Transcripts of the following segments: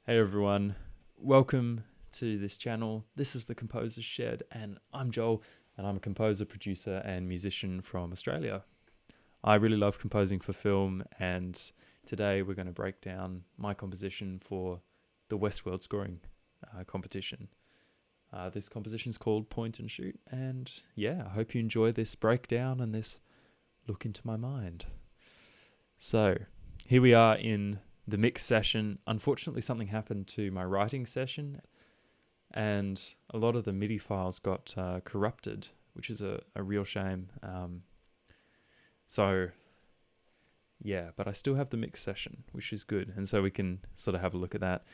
Hey everyone, welcome to this channel. This is the Composer's Shed and I'm Joel and I'm a composer, producer and musician from Australia. I really love composing for film and today we're going to break down my composition for the Westworld Scoring Competition. This composition is called Point and Shoot, and yeah, I hope you enjoy this breakdown and this look into my mind. So here we are in the mix session. Unfortunately, something happened to my writing session and a lot of the MIDI files got corrupted, which is a real shame. So yeah, but I still have the mix session, which is good. And so we can sort of have a look at that.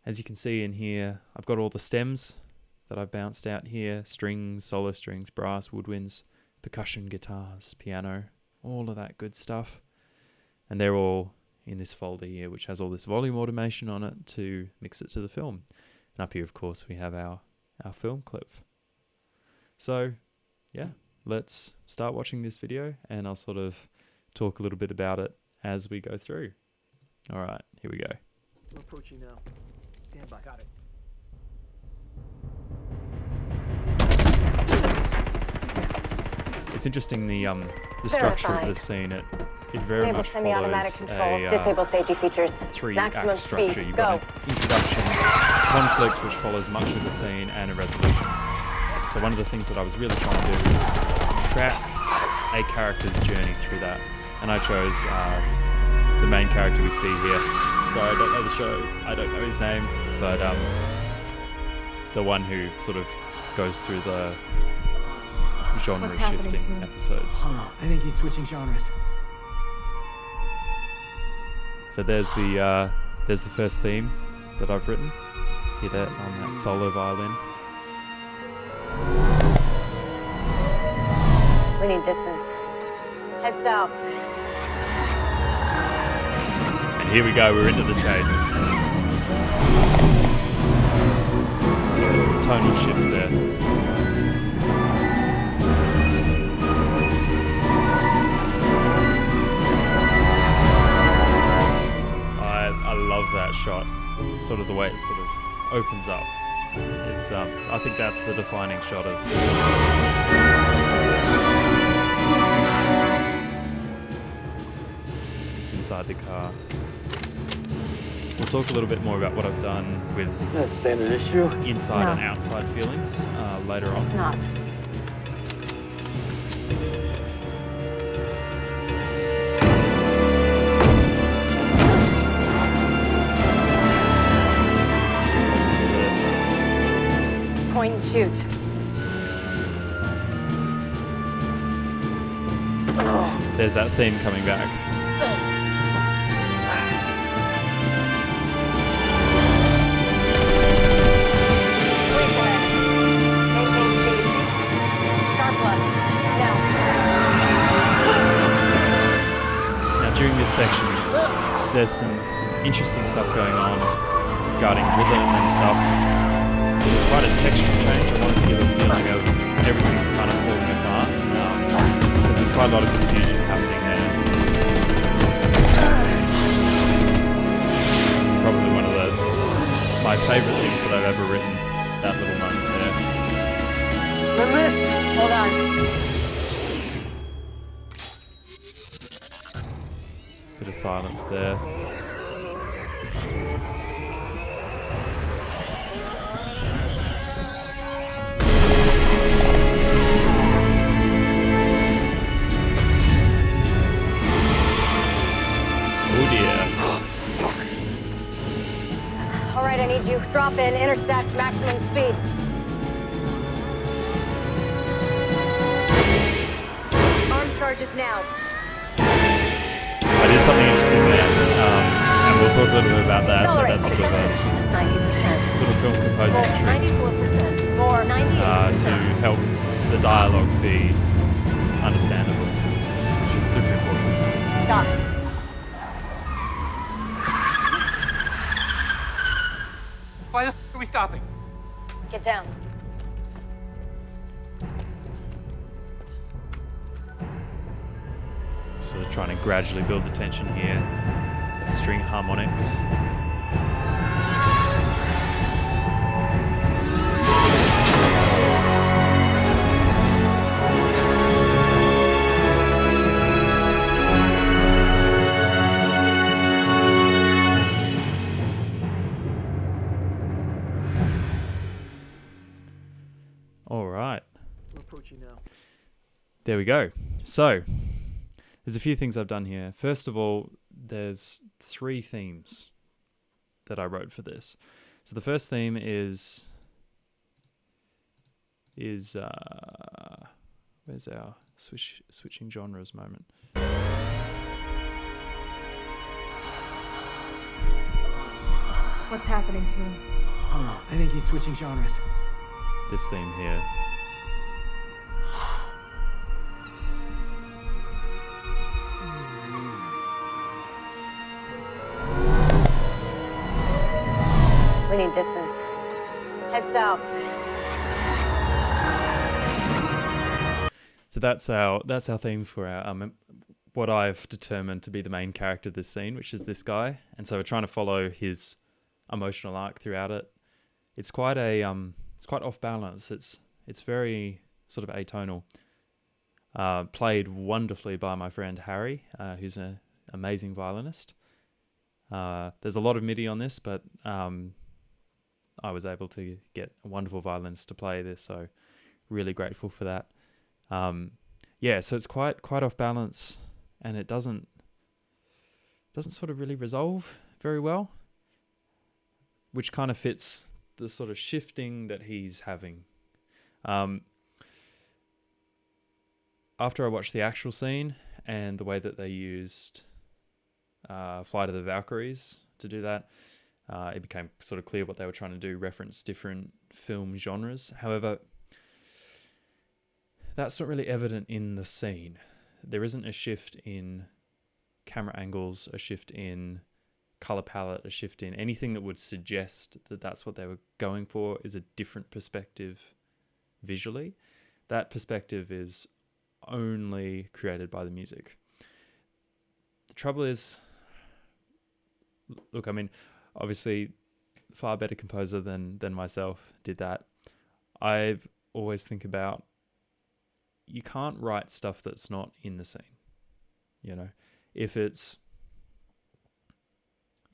As you can see in here, I've got all the stems that I've bounced out here: strings, solo strings, brass, woodwinds, percussion, guitars, piano, all of that good stuff. And they're all in this folder here, which has all this volume automation on it to mix it to the film. And up here, of course, we have our film clip. So yeah, let's start watching this video and I'll sort of talk a little bit about it as we go through. All right, here we go. I'm approaching now. Stand by. Got it. It's interesting, the structure of this scene. It very much follows a disable safety features. Three-act structure. You've got an introduction, conflict, which follows much of the scene, and a resolution. So one of the things that I was really trying to do is track a character's journey through that. And I chose the main character we see here. Sorry, I don't know the show. I don't know his name, but the one who sort of goes through the genre-shifting episodes. Oh, I think he's switching genres. So there's the first theme that I've written. Hear that on that solo violin. We need distance. Head south. And here we go, we're into the chase. Tonal shift there. I love that shot, sort of the way it sort of opens up. It's I think that's the defining shot of inside the car. We'll talk a little bit more about what I've done with inside and outside feelings later on. It's not. Point and shoot. There's that theme coming back. Now during this section, there's some interesting stuff going on regarding rhythm and stuff. It's quite a textural change. I wanted to give a feeling of everything's kind of falling apart because there's quite a lot of confusion happening there. It's probably one of my favourite things that I've ever written, that little moment there. Hold on. Bit of silence there. All right, I need you. Drop in, intersect, maximum speed. Arm charges now. I did something interesting there, and we'll talk a little bit about that, but that's sort of a 90%. little film composing trick 94%. More. 98%. to help the dialogue be understandable, which is super important. Stop. Why the f are we stopping? Get down. Sort of trying to gradually build the tension here. String harmonics. approaching now. There we go. So there's a few things I've done here. First of all, there's 3 themes that I wrote for this. So the first theme is where's our switching genres moment? What's happening to him? I think he's switching genres. This theme here. We need distance. Head south. So that's our theme for our what I've determined to be the main character of this scene, which is this guy. And so we're trying to follow his emotional arc throughout it. It's quite off balance. It's very sort of atonal. Played wonderfully by my friend Harry, who's an amazing violinist. There's a lot of MIDI on this, but I was able to get a wonderful violinist to play this, so really grateful for that. So it's quite off balance, and it doesn't sort of really resolve very well, which kind of fits the sort of shifting that he's having. After I watched the actual scene and the way that they used Flight of the Valkyries to do that, it became sort of clear what they were trying to do, reference different film genres. However, that's not really evident in the scene. There isn't a shift in camera angles, a shift in color palette, a shift in anything that would suggest that that's what they were going for, is a different perspective visually. That perspective is only created by the music. The trouble is, look, I mean, obviously far better composer than myself did that. I always think about, you can't write stuff that's not in the scene. You know, you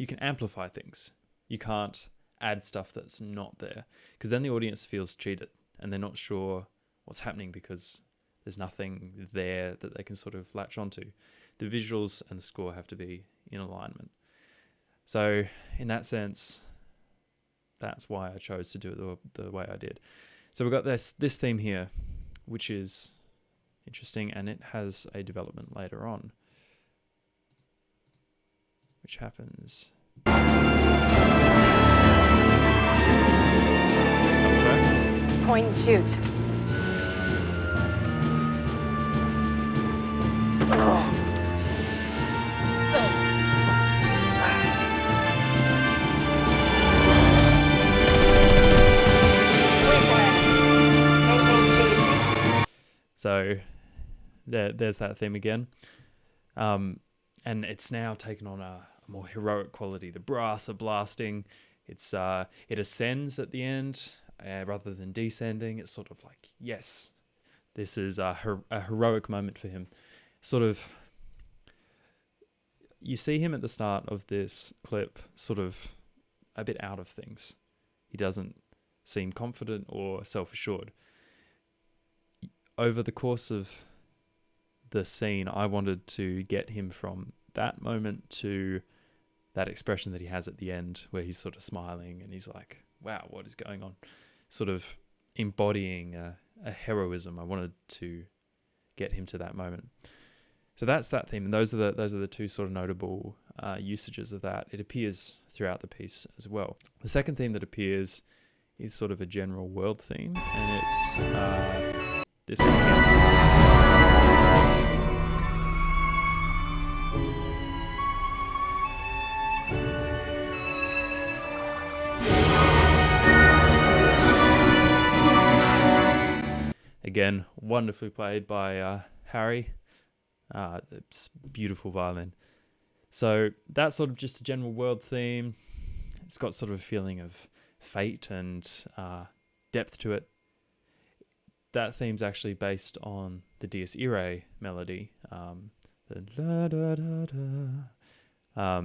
can amplify things. You can't add stuff that's not there, because then the audience feels cheated and they're not sure what's happening because there's nothing there that they can sort of latch onto. The visuals and the score have to be in alignment. So in that sense, that's why I chose to do it the way I did. So we've got this theme here, which is interesting, and it has a development later on, which happens. Point and shoot. So there's that theme again. And it's now taken on a more heroic quality. The brass are blasting. It ascends at the end rather than descending. It's sort of like, yes, this is a heroic moment for him. Sort of, you see him at the start of this clip sort of a bit out of things. He doesn't seem confident or self-assured. Over the course of the scene, I wanted to get him from that moment to that expression that he has at the end, where he's sort of smiling and he's like, wow, what is going on? Sort of embodying a heroism. I wanted to get him to that moment. So that's that theme, and those are the two sort of notable usages of that. It appears throughout the piece as well. The second theme that appears is sort of a general world theme, and it's this one here. Again, wonderfully played by Harry. It's beautiful violin. So that's sort of just a general world theme. It's got sort of a feeling of fate and depth to it. That theme's actually based on the Dies Irae melody, the la da da da,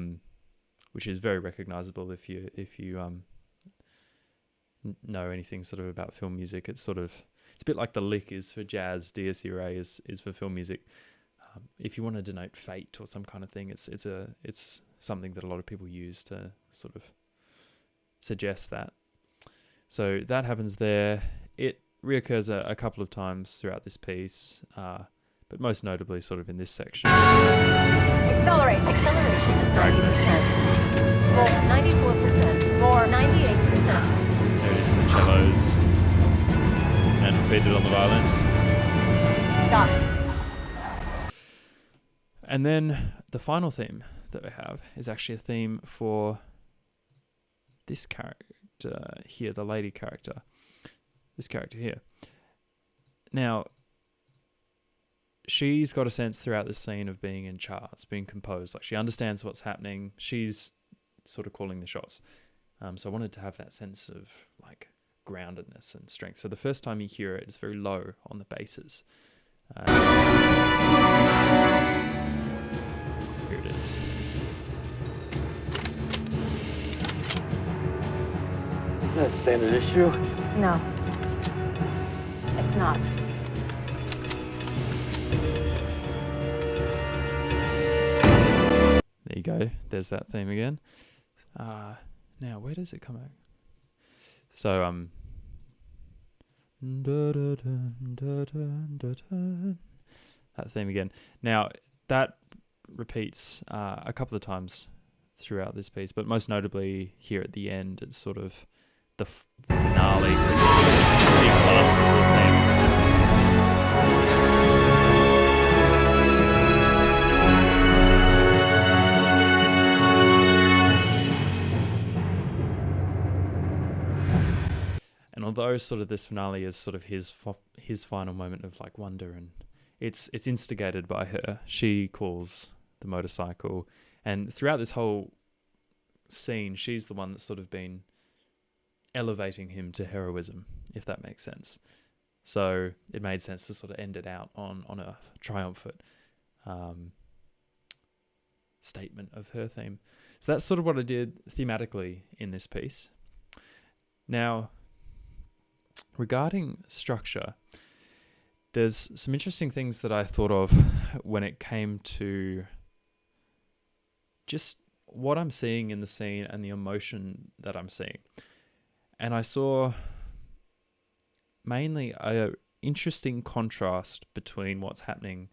which is very recognizable if you know anything sort of about film music. It's sort of It's a bit like the lick is for jazz, dies irae is for film music. If you want to denote fate or some kind of thing, it's something that a lot of people use to sort of suggest that. So that happens there. It reoccurs a couple of times throughout this piece, but most notably sort of in this section. Accelerate. Acceleration. It's a fragment. 90%. More. 94%. More. 98%. There it is in the cellos. And repeated on the violins. Stop. And then the final theme that we have is actually a theme for this character here, the lady character. This character here. Now, she's got a sense throughout this scene of being in charge, being composed. Like, she understands what's happening. She's sort of calling the shots. So I wanted to have that sense of like groundedness and strength. So the first time you hear it, it's very low on the basses. Here it is. Is that a standard issue? No. It's not. There you go. There's that theme again. Now, where does it come out? So, that theme again. Now, that repeats a couple of times throughout this piece, but most notably here at the end, it's sort of the finale, so big blast of the theme. And although sort of this finale is sort of his final moment of like wonder, and it's instigated by her. She calls the motorcycle, and throughout this whole scene, she's the one that's sort of been elevating him to heroism, if that makes sense. So it made sense to sort of end it out on a triumphant statement of her theme. So that's sort of what I did thematically in this piece. Now, regarding structure, there's some interesting things that I thought of when it came to just what I'm seeing in the scene and the emotion that I'm seeing. And I saw mainly an interesting contrast between what's happening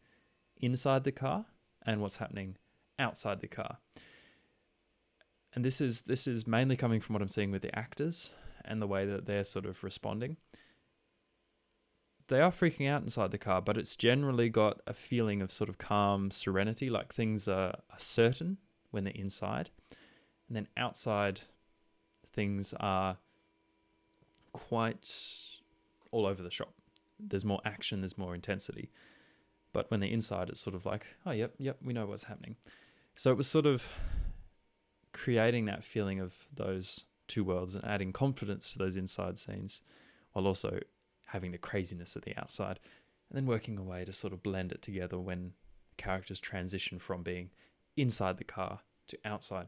inside the car and what's happening outside the car. And this is mainly coming from what I'm seeing with the actors and the way that they're sort of responding. They are freaking out inside the car, but it's generally got a feeling of sort of calm serenity, like things are certain when they're inside. And then outside, things are quite all over the shop. There's more action, there's more intensity. But when they're inside, it's sort of like, oh, yep, we know what's happening. So it was sort of creating that feeling of those two worlds and adding confidence to those inside scenes, while also having the craziness at the outside, and then working a way to sort of blend it together when characters transition from being inside the car to outside.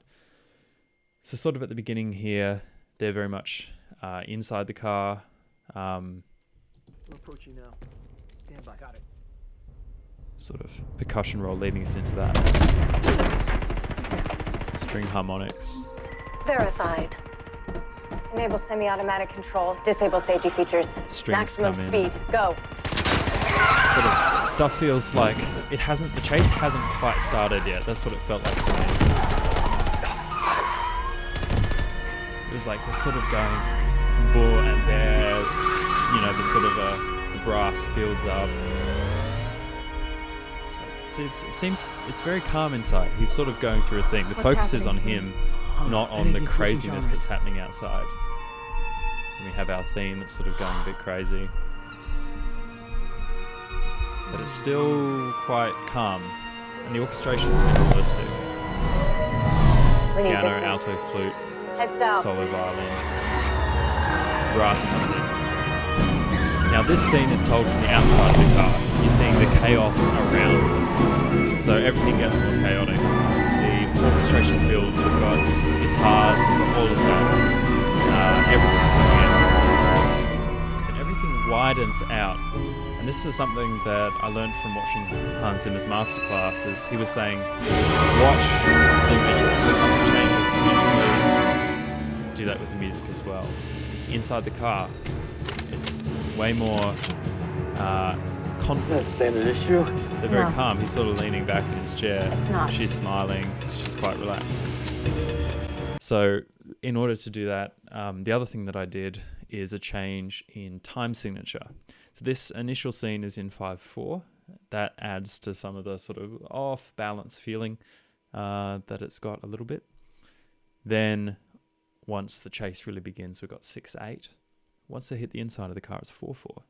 So sort of at the beginning here, they're very much inside the car. I'm approaching now. Stand by. Got it. Sort of percussion roll leading us into that. String harmonics. Verified. Enable semi-automatic control. Disable safety features. Strings Maximum come in. speed. Go. Sort of stuff feels like the chase hasn't quite started yet. That's what it felt like to me. It was like they're sort of going bull, and there, the sort of the brass builds up. So it's very calm inside. He's sort of going through a thing. The focus is on him, not on the craziness that's happening outside. And we have our theme that's sort of going a bit crazy. But it's still quite calm. And the orchestration's minimalistic. We need Piano, distance. alto, flute, Head south. solo violin. Brass comes in. Now this scene is told from the outside of the car. You're seeing the chaos around. So everything gets more chaotic. The orchestration builds. We've got guitars, we've got all of that. Everything's coming in. And everything widens out. And this was something that I learned from watching Hans Zimmer's masterclasses. He was saying, watch the visuals. So something changes. Usually do that with the music as well. Inside the car, it's way more confident. They're very calm. He's sort of leaning back in his chair. It's not. She's smiling. She's quite relaxed. So in order to do that, the other thing that I did is a change in time signature. So this initial scene is in 5/4. That adds to some of the sort of off balance feeling that it's got a little bit. Then once the chase really begins, we've got 6/8. Once they hit the inside of the car, it's 4/4.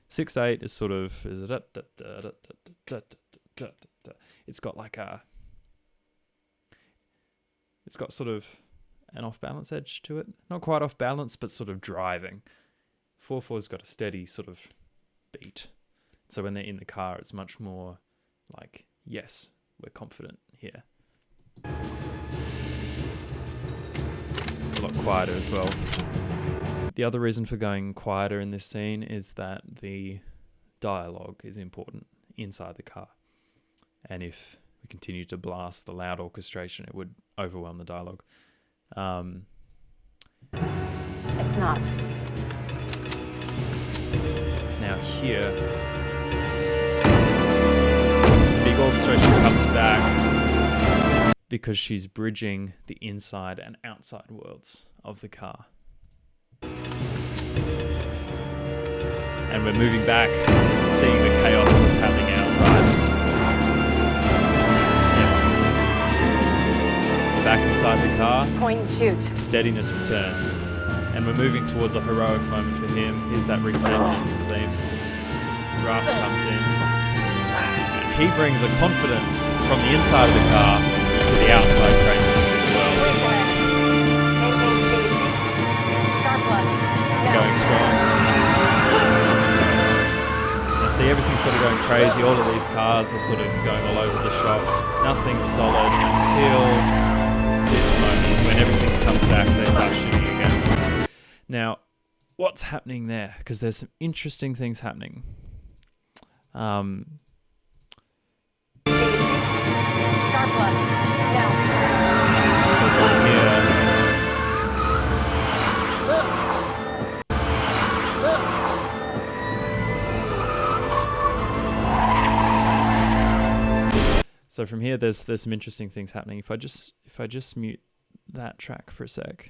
6/8 is sort of it's got like it's got sort of an off balance edge to it. Not quite off balance, but sort of driving. 4/4's got a steady sort of beat. So when they're in the car, it's much more like, yes, we're confident here. It's a lot quieter as well. The other reason for going quieter in this scene is that the dialogue is important inside the car. And if we continue to blast the loud orchestration, it would overwhelm the dialogue. It's not. Now here, big orchestration comes back because she's bridging the inside and outside worlds of the car. And we're moving back, seeing the chaos that's happening outside. Yep. Back inside the car. Point and shoot. Steadiness returns. And we're moving towards a heroic moment for him. Here's that reset in his theme. Brass comes in. And he brings a confidence from the inside of the car to the outside craziness as well. Wait for it. Maintain speed. Sharp left. Now. Going strong. Now see, everything's sort of going crazy. All of these cars are sort of going all over the shop. Nothing's solid until this moment when everything comes back, they start shooting again. Now, what's happening there? Because there's some interesting things happening. Sharp left. Now. So from here, there's some interesting things happening. If I just mute that track for a sec.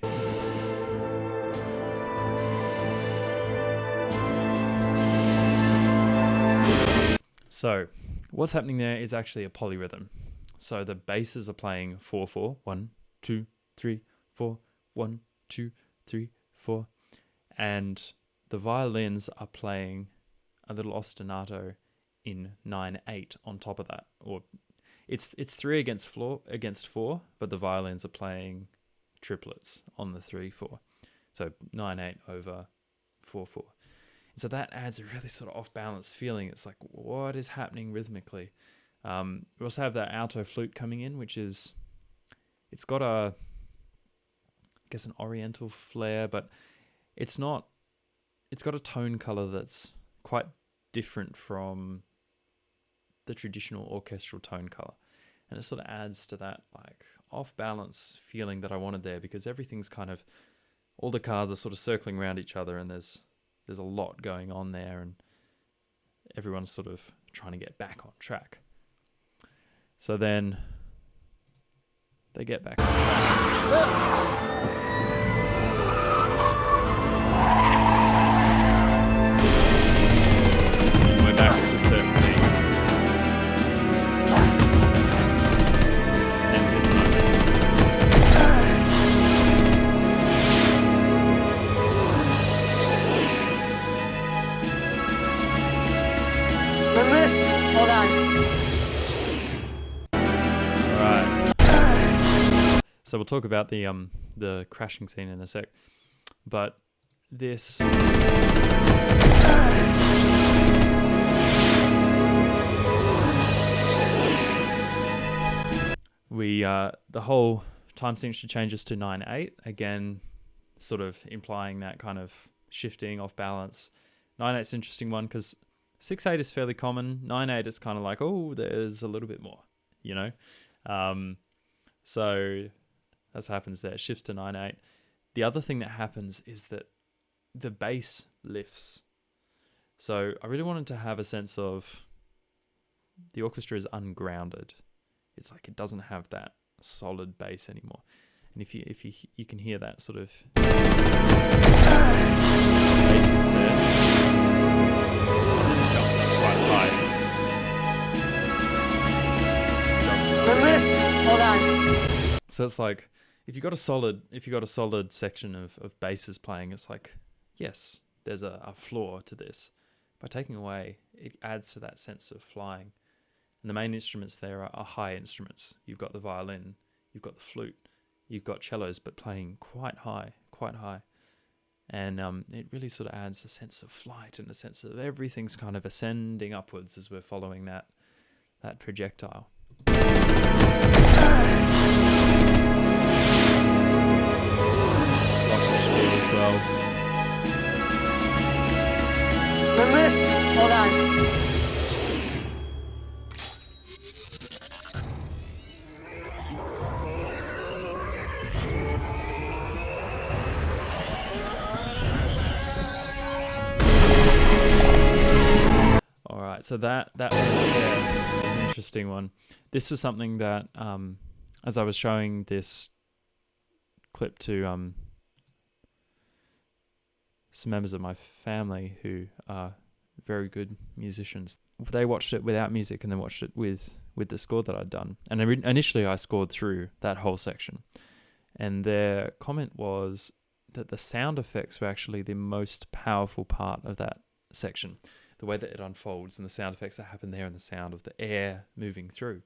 So what's happening there is actually a polyrhythm. So the basses are playing 4/4, 1, 2, 3, 4, 1, 2, 3, 4, and the violins are playing a little ostinato in 9/8 on top of that. Or it's 3 against 4, but the violins are playing triplets on the 3/4. So 9/8 over 4/4. So that adds a really sort of off-balance feeling. It's like, what is happening rhythmically? We also have that alto flute coming in, which is, it's got an oriental flair, but it's not, it's got a tone color that's quite different from the traditional orchestral tone color. And it sort of adds to that like off-balance feeling that I wanted there, because everything's kind of, all the cars are sort of circling around each other, and there's a lot going on there, and everyone's sort of trying to get back on track. So then they get back on track. And we're back to certainty. And this moment. Hold on. Alright. So we'll talk about the crashing scene in a sec. But this the whole time signature changes to 9/8, again sort of implying that kind of shifting off balance. 9/8's an interesting one because 6/8 is fairly common. 9/8 is kind of like, oh, there's a little bit more, you know. So that's what happens there. It shifts to 9/8. The other thing that happens is that the bass lifts. So I really wanted to have a sense of the orchestra is ungrounded. It's like it doesn't have that solid bass anymore. And if you can hear that sort of bass is there, and then it jumps up quite high. Hold on. So it's like if you got a solid section of basses playing, it's like, yes, there's a flaw to this. By taking away, it adds to that sense of flying. And the main instruments there are high instruments. You've got the violin, you've got the flute, you've got cellos, but playing quite high. And it really sort of adds a sense of flight and a sense of everything's kind of ascending upwards as we're following that projectile. As well. Hold on. All right, so that one there is an interesting one. This was something that, as I was showing this clip to some members of my family who are very good musicians, they watched it without music and then watched it with the score that I'd done. And initially I scored through that whole section. And their comment was that the sound effects were actually the most powerful part of that section. The way that it unfolds and the sound effects that happen there and the sound of the air moving through.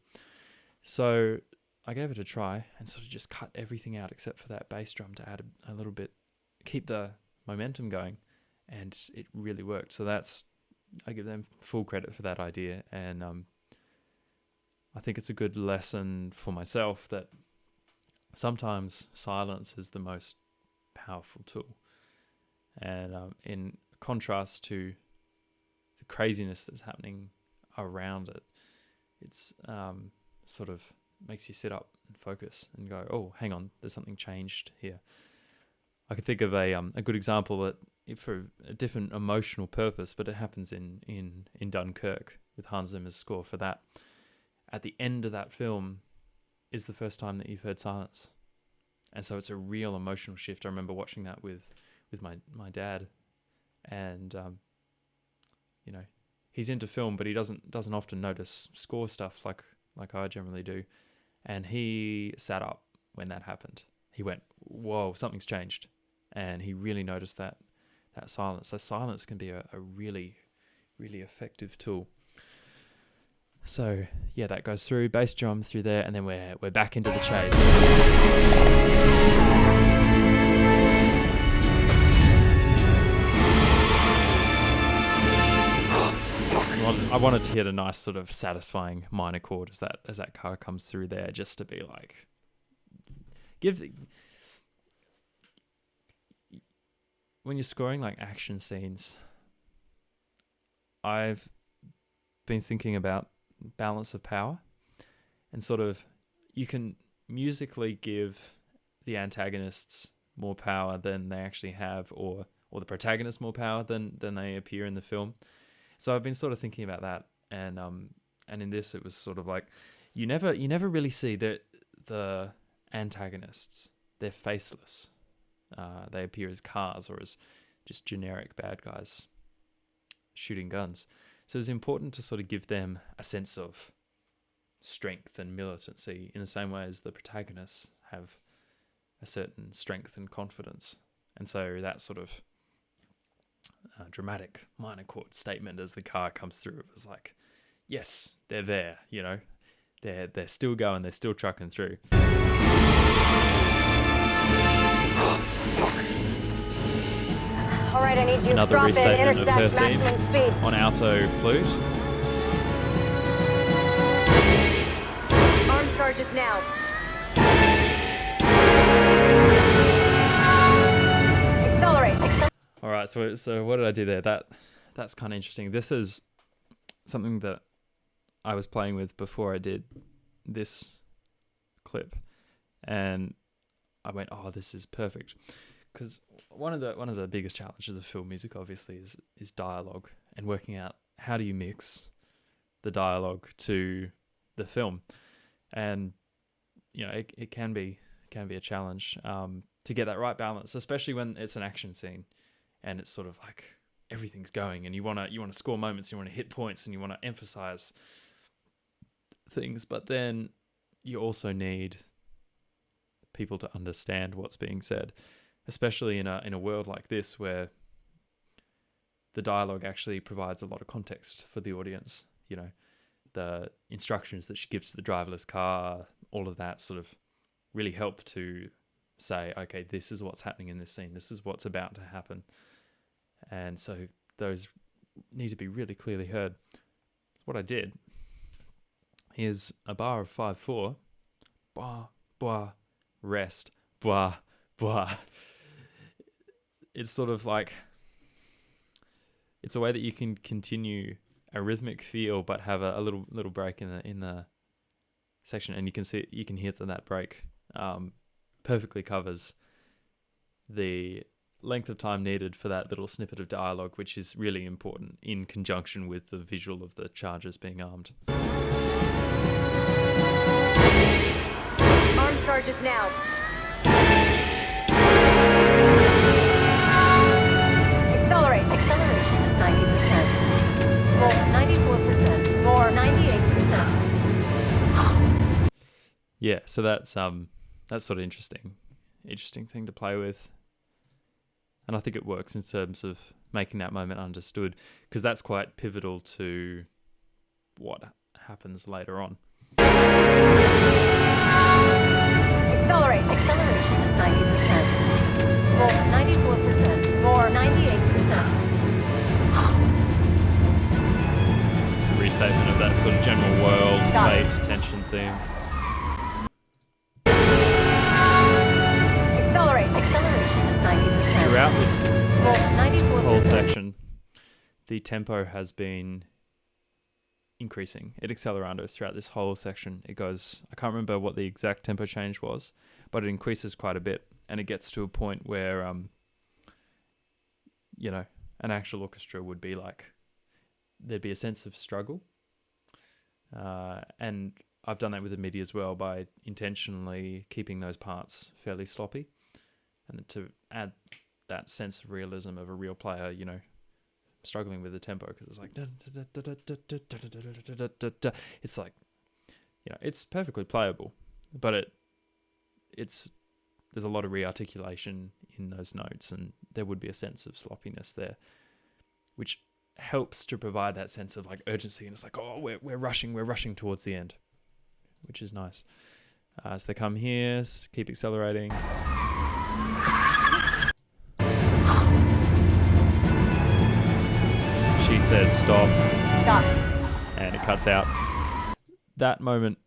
So I gave it a try and sort of just cut everything out except for that bass drum to add a little bit, keep the momentum going, and it really worked. So I give them full credit for that idea, and I think it's a good lesson for myself that sometimes silence is the most powerful tool. And in contrast to the craziness that's happening around it, it's sort of makes you sit up and focus and go, oh, hang on, there's something changed here. I could think of a good example that for a different emotional purpose, but it happens in Dunkirk with Hans Zimmer's score for that. At the end of that film is the first time that you've heard silence. And so it's a real emotional shift. I remember watching that with my dad, and you know, he's into film, but he doesn't often notice score stuff like I generally do. And he sat up when that happened. He went, whoa, something's changed. And he really noticed that silence. So silence can be a really, really effective tool. So yeah, that goes through, bass drum through there, and then we're back into the chase. I wanted to hit a nice sort of satisfying minor chord as that car comes through there, just to be like, when you're scoring like action scenes, I've been thinking about balance of power, and sort of you can musically give the antagonists more power than they actually have, or the protagonists more power than they appear in the film. So I've been sort of thinking about that, and in this it was sort of like you never really see the antagonists. They're faceless. They appear as cars or as just generic bad guys shooting guns. So it's important to sort of give them a sense of strength and militancy in the same way as the protagonists have a certain strength and confidence. And so that sort of dramatic minor chord statement as the car comes through, it was like, yes, they're there, you know, they're still going, they're still trucking through. All right, I need you to Another drop in, restatement of her intersect, theme maximum speed. on alto flute. Arm charges now. Accelerate. All right, so what did I do there? That that's kind of interesting. This is something that I was playing with before I did this clip, and I went, "Oh, this is perfect," because one of the biggest challenges of film music, obviously, is dialogue and working out how do you mix the dialogue to the film, and it can be a challenge to get that right balance, especially when it's an action scene and it's sort of like everything's going, and you want to score moments, you want to hit points, and you want to emphasize things, but then you also need people to understand what's being said, especially in a world like this where the dialogue actually provides a lot of context for the audience. The instructions that she gives to the driverless car, all of that sort of really help to say, okay, this is what's happening in this scene, this is what's about to happen. And so those need to be really clearly heard. What I did is a bar of 5/4, blah, blah, rest, blah, blah. It's sort of like, it's a way that you can continue a rhythmic feel, but have a little break in the section, and you can hear that break perfectly covers the length of time needed for that little snippet of dialogue, which is really important in conjunction with the visual of the chargers being armed. Armed charges now. Accelerate. Acceleration 90%. More 94%. More 98%. Yeah, so that's sort of interesting thing to play with. And I think it works in terms of making that moment understood, because that's quite pivotal to what happens later on. Accelerate. Acceleration 90%. More 94%. More 98%. It's a restatement of that sort of general world, Stop. fate, tension theme. Accelerate. Acceleration 90%. Throughout this 94%. whole section, the tempo has been increasing. It accelerandos throughout this whole section. It goes, I can't remember what the exact tempo change was, but it increases quite a bit, and it gets to a point where an actual orchestra would be like, there'd be a sense of struggle, and I've done that with the MIDI as well by intentionally keeping those parts fairly sloppy, and to add that sense of realism of a real player, struggling with the tempo, because it's like it's like, it's perfectly playable, but there's a lot of rearticulation in those notes, and there would be a sense of sloppiness there, which helps to provide that sense of like urgency, and it's like, oh, we're rushing towards the end, which is nice. So they come here, keep accelerating. She says stop. Stop. And it cuts out. That moment,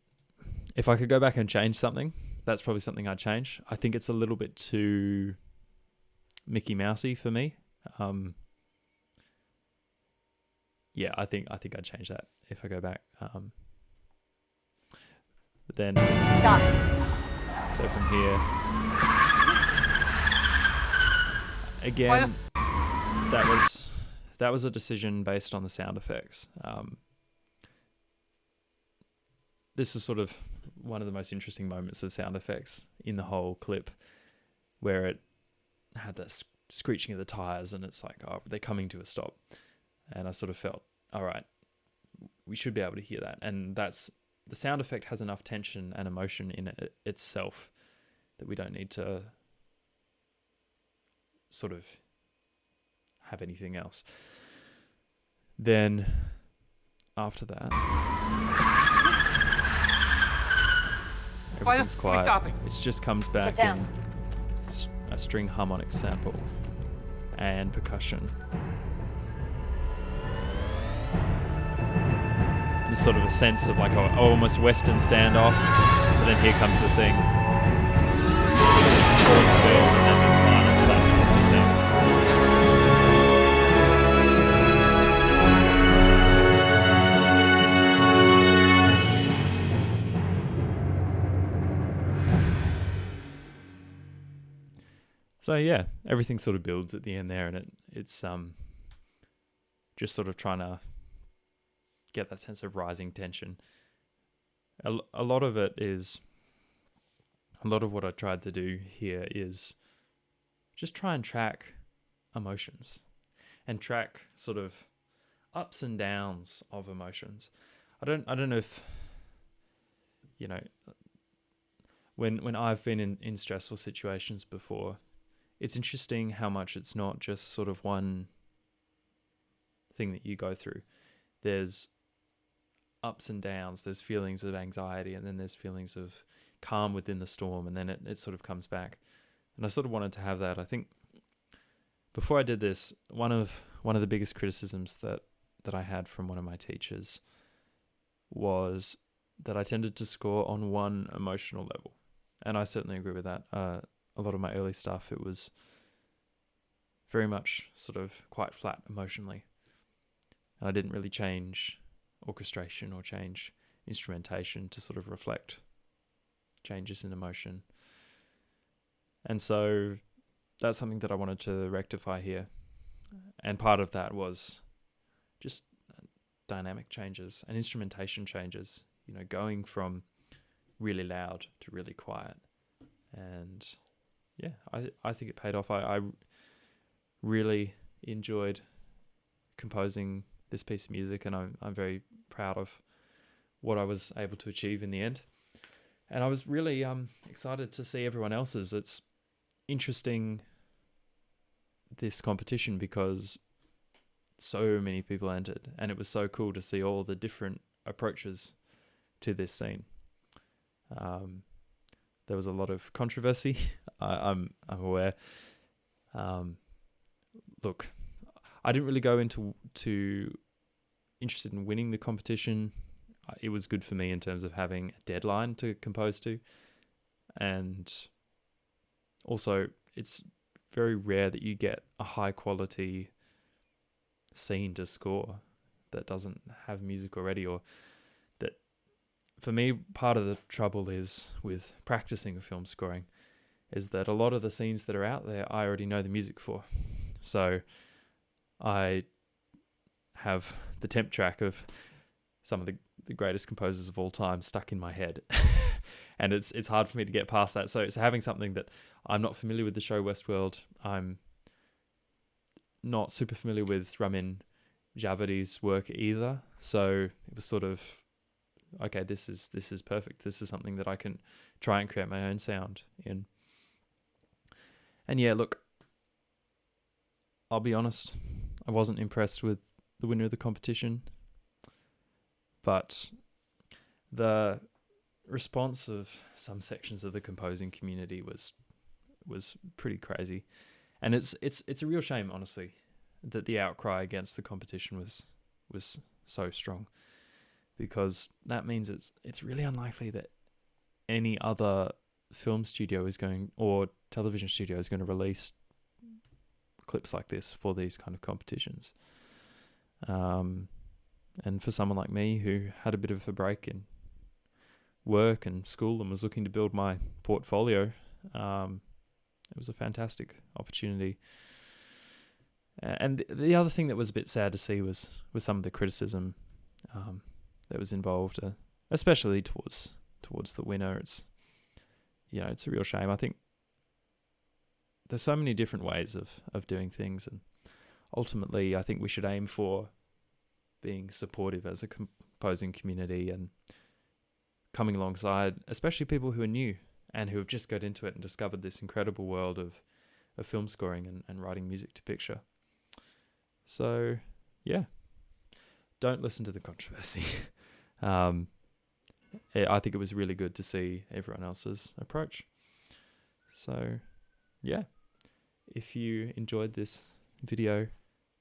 if I could go back and change something, that's probably something I'd change. I think it's a little bit too Mickey Mousey for me. Yeah, I think I'd change that if I go back. But then Stop. so from here again, that was a decision based on the sound effects. This is sort of one of the most interesting moments of sound effects in the whole clip, where it had this screeching of the tires, and it's like, oh, they're coming to a stop. And I sort of felt, all right, we should be able to hear that. And the sound effect has enough tension and emotion in it itself that we don't need to sort of have anything else. Then after that, everything's quiet. It just comes back Sit down. in a string harmonic sample and percussion. There's sort of a sense of like a almost Western standoff, but then here comes the thing. Chords build, and then this final slap. So yeah, everything sort of builds at the end there, and it's just sort of trying to get that sense of rising tension. A lot of what I tried to do here is just try and track emotions and track sort of ups and downs of emotions. I don't know if, you know, when I've been in stressful situations before, it's interesting how much it's not just sort of one thing that you go through. There's ups and downs, there's feelings of anxiety, and then there's feelings of calm within the storm, and then it sort of comes back. And I sort of wanted to have that. I think before I did this, one of the biggest criticisms that I had from one of my teachers was that I tended to score on one emotional level. And I certainly agree with that. A lot of my early stuff, it was very much sort of quite flat emotionally. And I didn't really change orchestration or change instrumentation to sort of reflect changes in emotion. And so that's something that I wanted to rectify here. And part of that was just dynamic changes and instrumentation changes, you know, going from really loud to really quiet. And yeah, I think it paid off. I really enjoyed composing this piece of music, and I'm very proud of what I was able to achieve in the end. And I was really excited to see everyone else's. It's interesting, this competition, because so many people entered, and it was so cool to see all the different approaches to this scene. There was a lot of controversy. I'm aware. Look, I didn't really go into interested in winning the competition. It was good for me in terms of having a deadline to compose to, and also it's very rare that you get a high quality scene to score that doesn't have music already, or that, for me, part of the trouble is with practicing a film scoring is that a lot of the scenes that are out there I already know the music for. So I have the temp track of some of the greatest composers of all time stuck in my head. And it's hard for me to get past that. So having something that I'm not familiar with, the show Westworld, I'm not super familiar with Ramin Djawadi's work either. So it was sort of, okay, this is perfect. This is something that I can try and create my own sound in. And yeah, look, I'll be honest, I wasn't impressed with the winner of the competition, but the response of some sections of the composing community was pretty crazy. And it's a real shame, honestly, that the outcry against the competition was so strong, because that means it's really unlikely that any other film studio or television studio is going to release clips like this for these kind of competitions. And for someone like me who had a bit of a break in work and school and was looking to build my portfolio, it was a fantastic opportunity. And the other thing that was a bit sad to see was some of the criticism that was involved, especially towards the winner. It's a real shame. I think there's so many different ways of doing things, and ultimately I think we should aim for being supportive as a composing community and coming alongside, especially people who are new and who have just got into it and discovered this incredible world of film scoring and writing music to picture. So, yeah, don't listen to the controversy. I think it was really good to see everyone else's approach. So, yeah, if you enjoyed this video,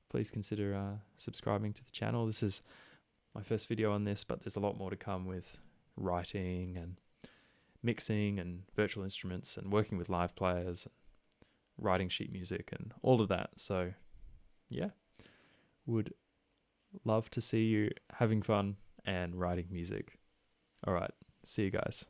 please consider subscribing to the channel. This is my first video on this, but there's a lot more to come with writing and mixing and virtual instruments and working with live players, and writing sheet music and all of that. So, yeah, would love to see you having fun and writing music. All right, see you guys.